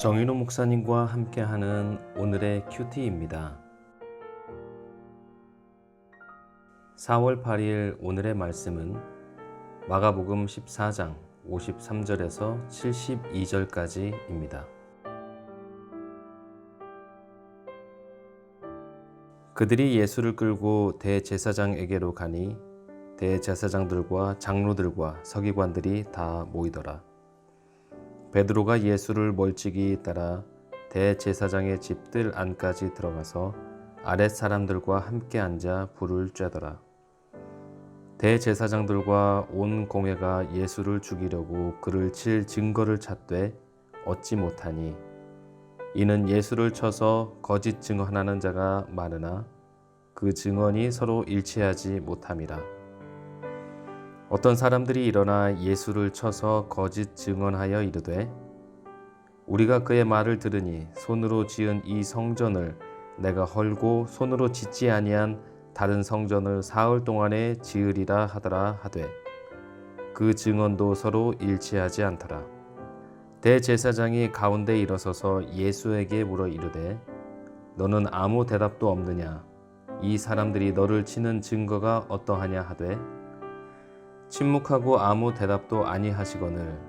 정인호 목사님과 함께하는 오늘의 큐티입니다. 4월 8일 오늘의 말씀은 마가복음 14장 53절에서 72절까지입니다. 그들이 예수를 끌고 대제사장에게로 가니 대제사장들과 장로들과 서기관들이 다 모이더라. 베드로가 예수를 멀찍이 따라 대제사장의 집들 안까지 들어가서 아랫 사람들과 함께 앉아 불을 쬐더라. 대제사장들과 온 공회가 예수를 죽이려고 그를 칠 증거를 찾되 얻지 못하니 이는 예수를 쳐서 거짓 증언하는 자가 많으나 그 증언이 서로 일치하지 못함이라. 어떤 사람들이 일어나 예수를 쳐서 거짓 증언하여 이르되 우리가 그의 말을 들으니 손으로 지은 이 성전을 내가 헐고 손으로 짓지 아니한 다른 성전을 사흘 동안에 지으리라 하더라 하되 그 증언도 서로 일치하지 않더라. 대제사장이 가운데 일어서서 예수에게 물어 이르되 너는 아무 대답도 없느냐? 이 사람들이 너를 치는 증거가 어떠하냐 하되 침묵하고 아무 대답도 아니하시거늘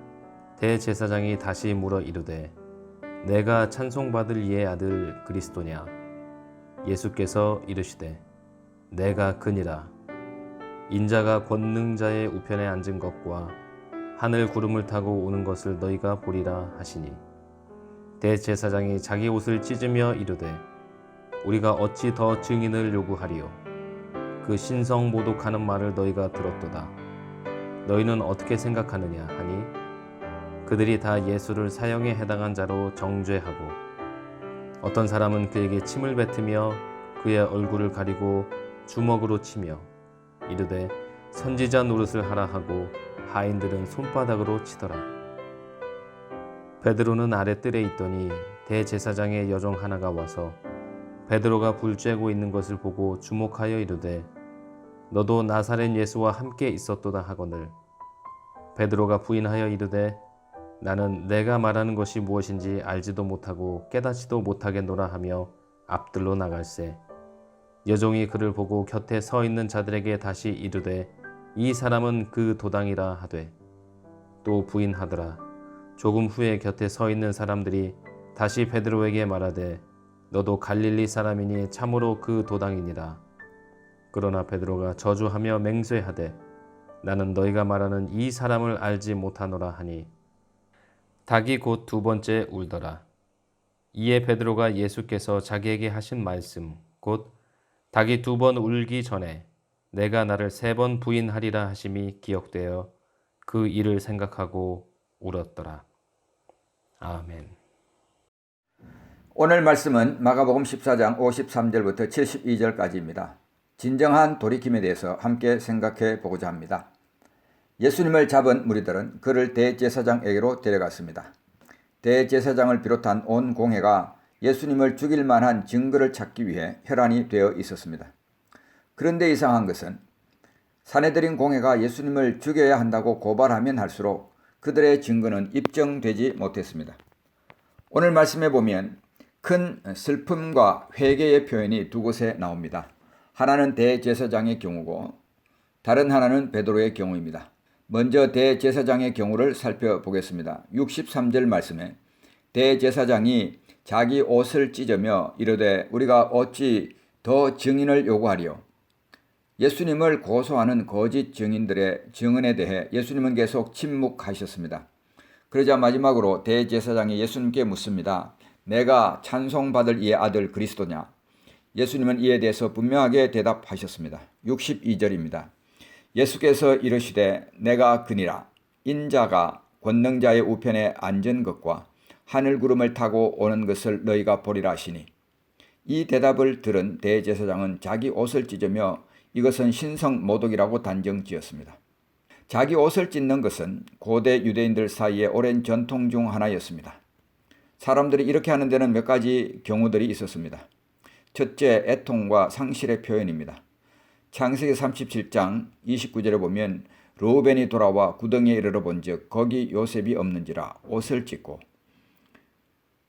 대제사장이 다시 물어 이르되 내가 찬송받을 이의 아들 그리스도냐? 예수께서 이르시되 내가 그니라. 인자가 권능자의 우편에 앉은 것과 하늘 구름을 타고 오는 것을 너희가 보리라 하시니 대제사장이 자기 옷을 찢으며 이르되 우리가 어찌 더 증인을 요구하리요? 그 신성 모독하는 말을 너희가 들었도다. 너희는 어떻게 생각하느냐 하니 그들이 다 예수를 사형에 해당한 자로 정죄하고 어떤 사람은 그에게 침을 뱉으며 그의 얼굴을 가리고 주먹으로 치며 이르되 선지자 노릇을 하라 하고 하인들은 손바닥으로 치더라. 베드로는 아랫뜰에 있더니 대제사장의 여종 하나가 와서 베드로가 불 쬐고 있는 것을 보고 주목하여 이르되 너도 나사렛 예수와 함께 있었도다 하거늘 베드로가 부인하여 이르되 나는 내가 말하는 것이 무엇인지 알지도 못하고 깨닫지도 못하겠노라 하며 앞들로 나갈새 여종이 그를 보고 곁에 서 있는 자들에게 다시 이르되 이 사람은 그 도당이라 하되 또 부인하더라. 조금 후에 곁에 서 있는 사람들이 다시 베드로에게 말하되 너도 갈릴리 사람이니 참으로 그 도당이니라. 그러나 베드로가 저주하며 맹세하되 나는 너희가 말하는 이 사람을 알지 못하노라 하니 닭이 곧 두 번째 울더라. 이에 베드로가 예수께서 자기에게 하신 말씀 곧 닭이 두 번 울기 전에 내가 나를 세 번 부인하리라 하심이 기억되어 그 일을 생각하고 울었더라. 아멘. 오늘 말씀은 마가복음 14장 53절부터 72절까지입니다. 진정한 돌이킴에 대해서 함께 생각해 보고자 합니다. 예수님을 잡은 무리들은 그를 대제사장에게로 데려갔습니다. 대제사장을 비롯한 온 공회가 예수님을 죽일 만한 증거를 찾기 위해 혈안이 되어 있었습니다. 그런데 이상한 것은 사내들인 공회가 예수님을 죽여야 한다고 고발하면 할수록 그들의 증거는 입증되지 못했습니다. 오늘 말씀에 보면 큰 슬픔과 회개의 표현이 두 곳에 나옵니다. 하나는 대제사장의 경우고 다른 하나는 베드로의 경우입니다. 먼저 대제사장의 경우를 살펴보겠습니다. 63절 말씀에 대제사장이 자기 옷을 찢으며 이르되 우리가 어찌 더 증인을 요구하리요? 예수님을 고소하는 거짓 증인들의 증언에 대해 예수님은 계속 침묵하셨습니다. 그러자 마지막으로 대제사장이 예수님께 묻습니다. 내가 찬송받을 이의 아들 그리스도냐? 예수님은 이에 대해서 분명하게 대답하셨습니다. 62절입니다. 예수께서 이르시되 내가 그니라. 인자가 권능자의 우편에 앉은 것과 하늘 구름을 타고 오는 것을 너희가 보리라 하시니 이 대답을 들은 대제사장은 자기 옷을 찢으며 이것은 신성 모독이라고 단정지었습니다. 자기 옷을 찢는 것은 고대 유대인들 사이에 오랜 전통 중 하나였습니다. 사람들이 이렇게 하는 데는 몇 가지 경우들이 있었습니다. 첫째, 애통과 상실의 표현입니다. 창세기 37장 29절에 보면 르우벤이 돌아와 구덩이에 이르러 본즉 거기 요셉이 없는지라 옷을 찢고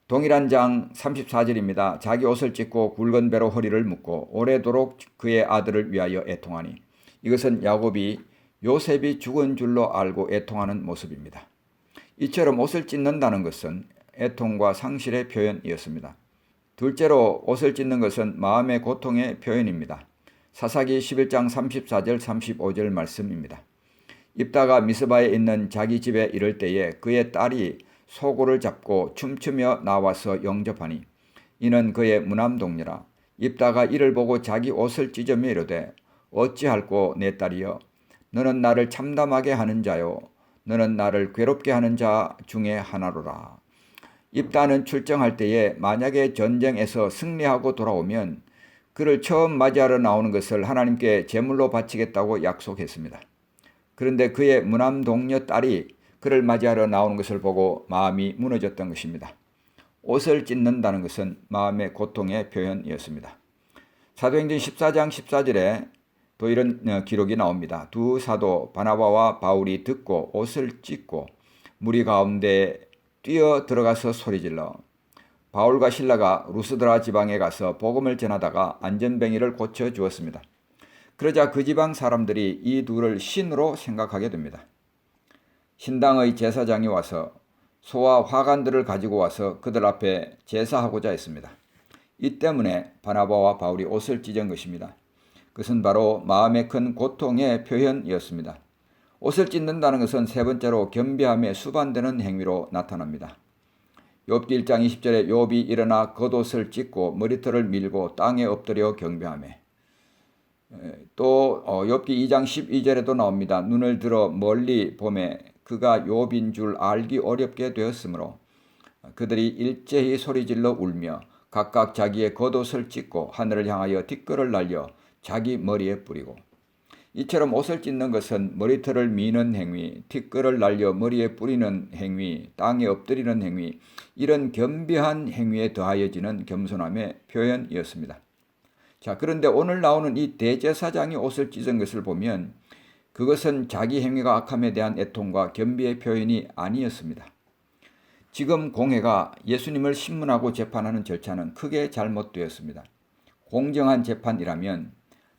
동일한 장 34절입니다. 자기 옷을 찢고 굵은 배로 허리를 묶고 오래도록 그의 아들을 위하여 애통하니. 이것은 야곱이 요셉이 죽은 줄로 알고 애통하는 모습입니다. 이처럼 옷을 찢는다는 것은 애통과 상실의 표현이었습니다. 둘째로 옷을 찢는 것은 마음의 고통의 표현입니다. 사사기 11장 34절 35절 말씀입니다. 입다가 미스바에 있는 자기 집에 이를 때에 그의 딸이 소고를 잡고 춤추며 나와서 영접하니 이는 그의 무남동녀라. 입다가 이를 보고 자기 옷을 찢으며 이르되 어찌할꼬 내 딸이여 너는 나를 참담하게 하는 자요 너는 나를 괴롭게 하는 자 중에 하나로라. 입다는 출정할 때에 만약에 전쟁에서 승리하고 돌아오면 그를 처음 맞이하러 나오는 것을 하나님께 제물로 바치겠다고 약속했습니다. 그런데 그의 무남동녀 딸이 그를 맞이하러 나오는 것을 보고 마음이 무너졌던 것입니다. 옷을 찢는다는 것은 마음의 고통의 표현이었습니다. 사도행전 14장 14절에 또 이런 기록이 나옵니다. 두 사도 바나바와 바울이 듣고 옷을 찢고 무리 가운데 뛰어 들어가서 소리질러 바울과 실라가 루스드라 지방에 가서 복음을 전하다가 안전뱅이를 고쳐 주었습니다. 그러자 그 지방 사람들이 이 둘을 신으로 생각하게 됩니다. 신당의 제사장이 와서 소와 화관들을 가지고 와서 그들 앞에 제사하고자 했습니다. 이 때문에 바나바와 바울이 옷을 찢은 것입니다. 그것은 바로 마음의 큰 고통의 표현이었습니다. 옷을 찢는다는 것은 세 번째로 겸비함에 수반되는 행위로 나타납니다. 욥기 1장 20절에 욥이 일어나 겉옷을 찢고 머리털을 밀고 땅에 엎드려 경배하며 또 욥기 2장 12절에도 나옵니다. 눈을 들어 멀리 보매 그가 욥인 줄 알기 어렵게 되었으므로 그들이 일제히 소리질러 울며 각각 자기의 겉옷을 찢고 하늘을 향하여 티끌을 날려 자기 머리에 뿌리고. 이처럼 옷을 찢는 것은 머리털을 미는 행위, 티끌을 날려 머리에 뿌리는 행위, 땅에 엎드리는 행위, 이런 겸비한 행위에 더하여지는 겸손함의 표현이었습니다. 자, 그런데 오늘 나오는 이 대제사장이 옷을 찢은 것을 보면 그것은 자기 행위가 악함에 대한 애통과 겸비의 표현이 아니었습니다. 지금 공회가 예수님을 신문하고 재판하는 절차는 크게 잘못되었습니다. 공정한 재판이라면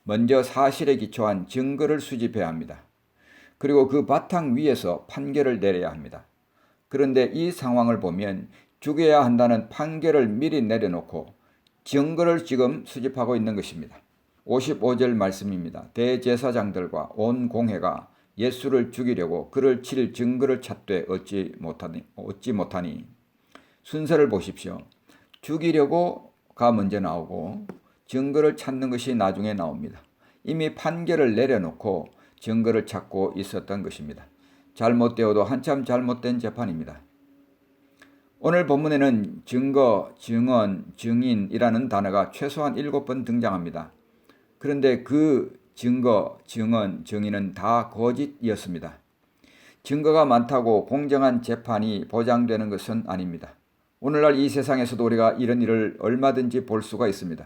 먼저 사실에 기초한 증거를 수집해야 합니다. 그리고 그 바탕 위에서 판결을 내려야 합니다. 그런데 이 상황을 보면 죽여야 한다는 판결을 미리 내려놓고 증거를 지금 수집하고 있는 것입니다. 55절 말씀입니다. 대제사장들과 온 공회가 예수를 죽이려고 그를 칠 증거를 찾되 얻지 못하니. 순서를 보십시오. 죽이려고가 먼저 나오고 증거를 찾는 것이 나중에 나옵니다. 이미 판결을 내려놓고 증거를 찾고 있었던 것입니다. 잘못되어도 한참 잘못된 재판입니다. 오늘 본문에는 증거, 증언, 증인이라는 단어가 최소한 7번 등장합니다. 그런데 그 증거, 증언, 증인은 다 거짓이었습니다. 증거가 많다고 공정한 재판이 보장되는 것은 아닙니다. 오늘날 이 세상에서도 우리가 이런 일을 얼마든지 볼 수가 있습니다.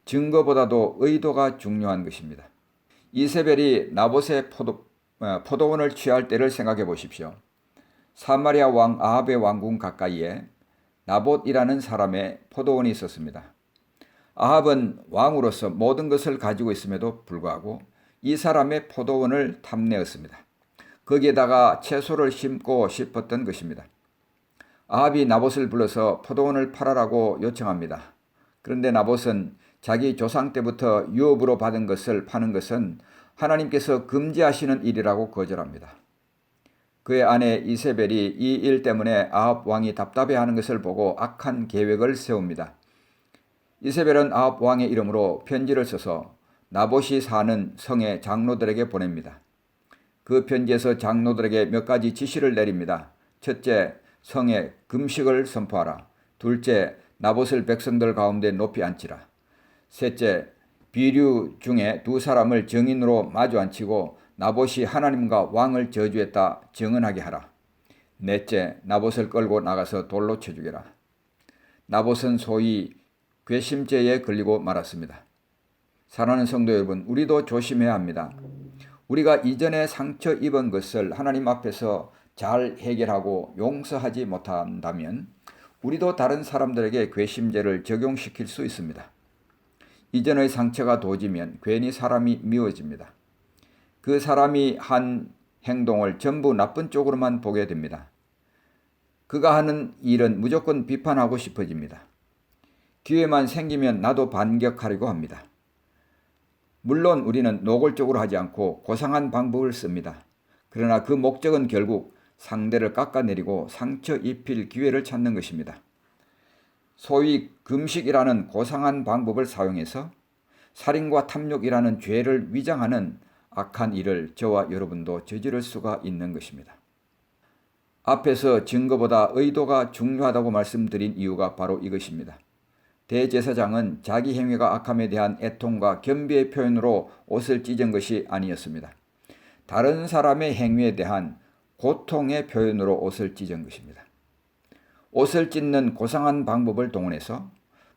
증거보다도 의도가 중요한 것입니다. 이세벨이 나봇의 포도원을 취할 때를 생각해 보십시오. 사마리아 왕 아합의 왕궁 가까이에 나봇이라는 사람의 포도원이 있었습니다. 아합은 왕으로서 모든 것을 가지고 있음에도 불구하고 이 사람의 포도원을 탐내었습니다. 거기에다가 채소를 심고 싶었던 것입니다. 아합이 나봇을 불러서 포도원을 팔아라고 요청합니다. 그런데 나봇은 자기 조상 때부터 유업으로 받은 것을 파는 것은 하나님께서 금지하시는 일이라고 거절합니다. 그의 아내 이세벨이 이 일 때문에 아합 왕이 답답해하는 것을 보고 악한 계획을 세웁니다. 이세벨은 아합 왕의 이름으로 편지를 써서 나봇이 사는 성의 장로들에게 보냅니다. 그 편지에서 장로들에게 몇 가지 지시를 내립니다. 첫째, 성에 금식을 선포하라. 둘째, 나봇을 백성들 가운데 높이 앉히라. 셋째, 비류 중에 두 사람을 증인으로 마주 앉히고 나봇이 하나님과 왕을 저주했다 증언하게 하라. 넷째, 나봇을 끌고 나가서 돌로 쳐 죽여라. 나봇은 소위 괘씸죄에 걸리고 말았습니다. 사랑하는 성도 여러분, 우리도 조심해야 합니다. 우리가 이전에 상처 입은 것을 하나님 앞에서 잘 해결하고 용서하지 못한다면 우리도 다른 사람들에게 괘씸죄를 적용시킬 수 있습니다. 이전의 상처가 도지면 괜히 사람이 미워집니다. 그 사람이 한 행동을 전부 나쁜 쪽으로만 보게 됩니다. 그가 하는 일은 무조건 비판하고 싶어집니다. 기회만 생기면 나도 반격하려고 합니다. 물론 우리는 노골적으로 하지 않고 고상한 방법을 씁니다. 그러나 그 목적은 결국 상대를 깎아내리고 상처 입힐 기회를 찾는 것입니다. 소위 금식이라는 고상한 방법을 사용해서 살인과 탐욕이라는 죄를 위장하는 악한 일을 저와 여러분도 저지를 수가 있는 것입니다. 앞에서 증거보다 의도가 중요하다고 말씀드린 이유가 바로 이것입니다. 대제사장은 자기 행위가 악함에 대한 애통과 겸비의 표현으로 옷을 찢은 것이 아니었습니다. 다른 사람의 행위에 대한 고통의 표현으로 옷을 찢은 것입니다. 옷을 찢는 고상한 방법을 동원해서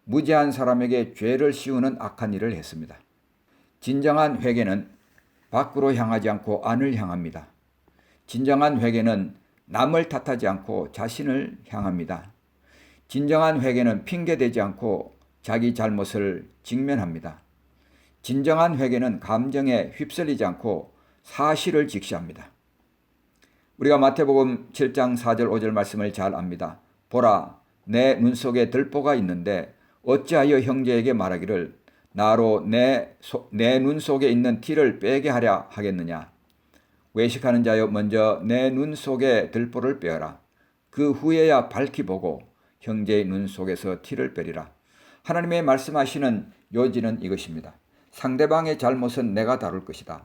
무지한 사람에게 죄를 씌우는 악한 일을 했습니다. 진정한 회개는 밖으로 향하지 않고 안을 향합니다. 진정한 회개는 남을 탓하지 않고 자신을 향합니다. 진정한 회개는 핑계대지 않고 자기 잘못을 직면합니다. 진정한 회개는 감정에 휩쓸리지 않고 사실을 직시합니다. 우리가 마태복음 7장 4절 5절 말씀을 잘 압니다. 보라, 내 눈 속에 들보가 있는데 어찌하여 형제에게 말하기를 나로 내 눈 속에 있는 티를 빼게 하랴 하겠느냐. 외식하는 자여 먼저 내 눈 속에 들보를 빼어라. 그 후에야 밝히 보고 형제의 눈 속에서 티를 빼리라. 하나님의 말씀하시는 요지는 이것입니다. 상대방의 잘못은 내가 다룰 것이다.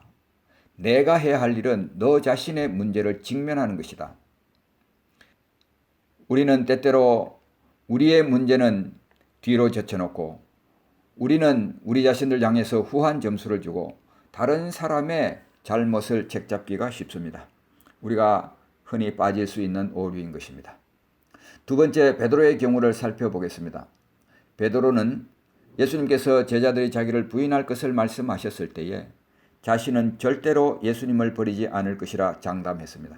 내가 해야 할 일은 너 자신의 문제를 직면하는 것이다. 우리는 때때로 우리의 문제는 뒤로 젖혀놓고 우리는 우리 자신들 향해서 후한 점수를 주고 다른 사람의 잘못을 책잡기가 쉽습니다. 우리가 흔히 빠질 수 있는 오류인 것입니다. 두 번째, 베드로의 경우를 살펴보겠습니다. 베드로는 예수님께서 제자들이 자기를 부인할 것을 말씀하셨을 때에 자신은 절대로 예수님을 버리지 않을 것이라 장담했습니다.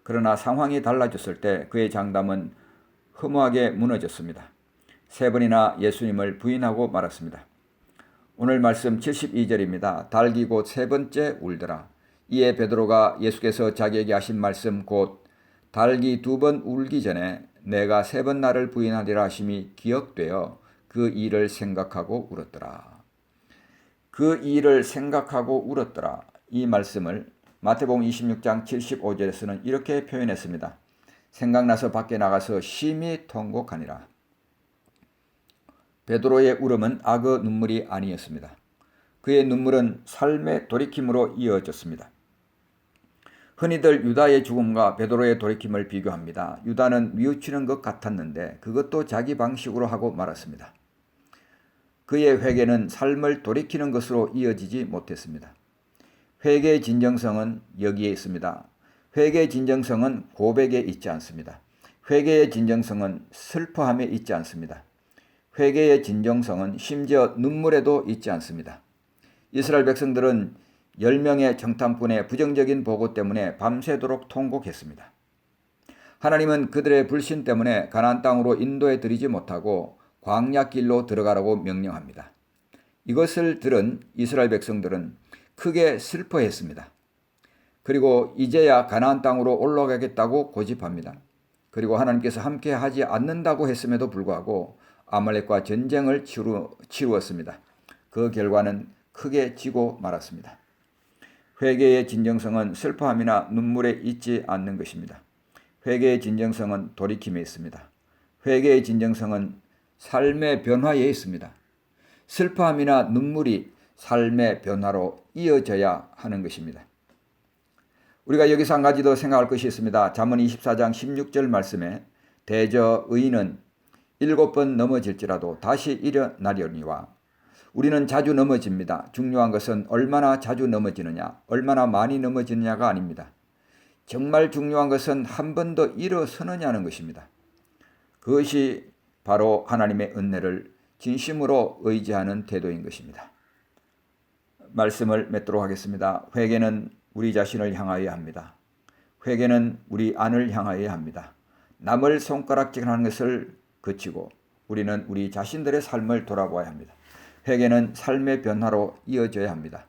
그러나 상황이 달라졌을 때 그의 장담은 허무하게 무너졌습니다. 3번이나 예수님을 부인하고 말았습니다. 오늘 말씀 72절입니다. 달기 곧 3번째 울더라. 이에 베드로가 예수께서 자기에게 하신 말씀 곧 달기 2번 울기 전에 내가 3번 나를 부인하리라 하심이 기억되어 그 일을 생각하고 울었더라. 그 일을 생각하고 울었더라. 이 말씀을 마태복음 26장 75절에서는 이렇게 표현했습니다. 생각나서 밖에 나가서 심히 통곡하니라. 베드로의 울음은 악의 눈물이 아니었습니다. 그의 눈물은 삶의 돌이킴으로 이어졌습니다. 흔히들 유다의 죽음과 베드로의 돌이킴을 비교합니다. 유다는 뉘우치는 것 같았는데 그것도 자기 방식으로 하고 말았습니다. 그의 회개는 삶을 돌이키는 것으로 이어지지 못했습니다. 회개의 진정성은 여기에 있습니다. 회개의 진정성은 고백에 있지 않습니다. 회개의 진정성은 슬퍼함에 있지 않습니다. 회개의 진정성은 심지어 눈물에도 있지 않습니다. 이스라엘 백성들은 10명의 정탐꾼의 부정적인 보고 때문에 밤새도록 통곡했습니다. 하나님은 그들의 불신 때문에 가나안 땅으로 인도해 드리지 못하고 광야길로 들어가라고 명령합니다. 이것을 들은 이스라엘 백성들은 크게 슬퍼했습니다. 그리고 이제야 가나안 땅으로 올라가겠다고 고집합니다. 그리고 하나님께서 함께 하지 않는다고 했음에도 불구하고 아말렉과 전쟁을 치루었습니다. 그 결과는 크게 지고 말았습니다. 회개의 진정성은 슬퍼함이나 눈물에 있지 않는 것입니다. 회개의 진정성은 돌이킴에 있습니다. 회개의 진정성은 삶의 변화에 있습니다. 슬퍼함이나 눈물이 삶의 변화로 이어져야 하는 것입니다. 우리가 여기서 한 가지 더 생각할 것이 있습니다. 잠언 24장 16절 말씀에 대저 의인은 7번 넘어질지라도 다시 일어나려니와 우리는 자주 넘어집니다. 중요한 것은 얼마나 자주 넘어지느냐, 얼마나 많이 넘어지느냐가 아닙니다. 정말 중요한 것은 한 번 더 일어서느냐는 것입니다. 그것이 바로 하나님의 은혜를 진심으로 의지하는 태도인 것입니다. 말씀을 맺도록 하겠습니다. 회개는 우리 자신을 향하여야 합니다. 회개는 우리 안을 향하여야 합니다. 남을 손가락질하는 것을 그치고 우리는 우리 자신들의 삶을 돌아보아야 합니다. 회개는 삶의 변화로 이어져야 합니다.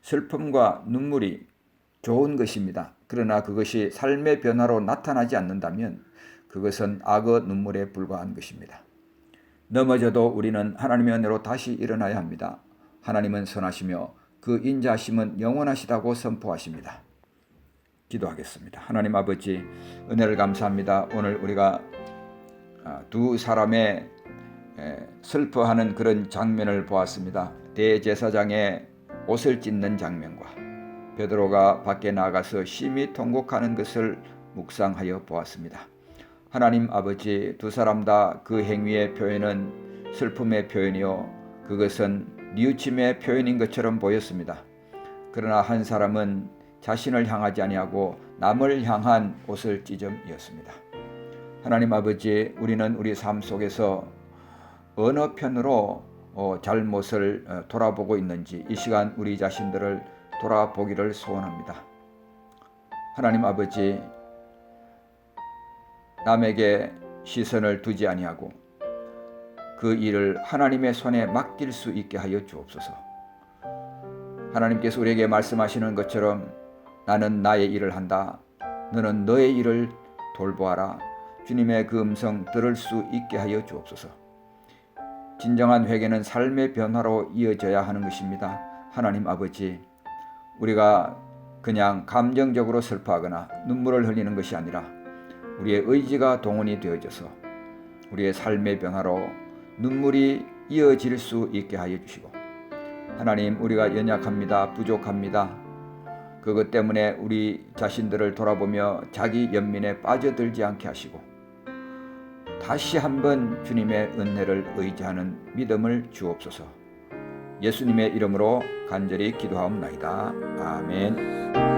슬픔과 눈물이 좋은 것입니다. 그러나 그것이 삶의 변화로 나타나지 않는다면 그것은 악의 눈물에 불과한 것입니다. 넘어져도 우리는 하나님의 은혜로 다시 일어나야 합니다. 하나님은 선하시며 그 인자하심은 영원하시다고 선포하십니다. 기도하겠습니다. 하나님 아버지, 은혜를 감사합니다. 오늘 우리가 두 사람의 슬퍼하는 그런 장면을 보았습니다. 대제사장의 옷을 찢는 장면과 베드로가 밖에 나가서 심히 통곡하는 것을 묵상하여 보았습니다. 하나님 아버지, 두 사람 다 그 행위의 표현은 슬픔의 표현이요 그것은 뉘우침의 표현인 것처럼 보였습니다. 그러나 한 사람은 자신을 향하지 아니하고 남을 향한 옷을 찢음이었습니다. 하나님 아버지, 우리는 우리 삶 속에서 어느 편으로 잘못을 돌아보고 있는지 이 시간 우리 자신들을 돌아보기를 소원합니다. 하나님 아버지, 남에게 시선을 두지 아니하고 그 일을 하나님의 손에 맡길 수 있게 하여 주옵소서. 하나님께서 우리에게 말씀하시는 것처럼 나는 나의 일을 한다. 너는 너의 일을 돌보아라. 주님의 그 음성 들을 수 있게 하여 주옵소서. 진정한 회개는 삶의 변화로 이어져야 하는 것입니다. 하나님 아버지, 우리가 그냥 감정적으로 슬퍼하거나 눈물을 흘리는 것이 아니라 우리의 의지가 동원이 되어져서 우리의 삶의 변화로 눈물이 이어질 수 있게 하여 주시고, 하나님, 우리가 연약합니다. 부족합니다. 그것 때문에 우리 자신들을 돌아보며 자기 연민에 빠져들지 않게 하시고 다시 한번 주님의 은혜를 의지하는 믿음을 주옵소서. 예수님의 이름으로 간절히 기도하옵나이다. 아멘.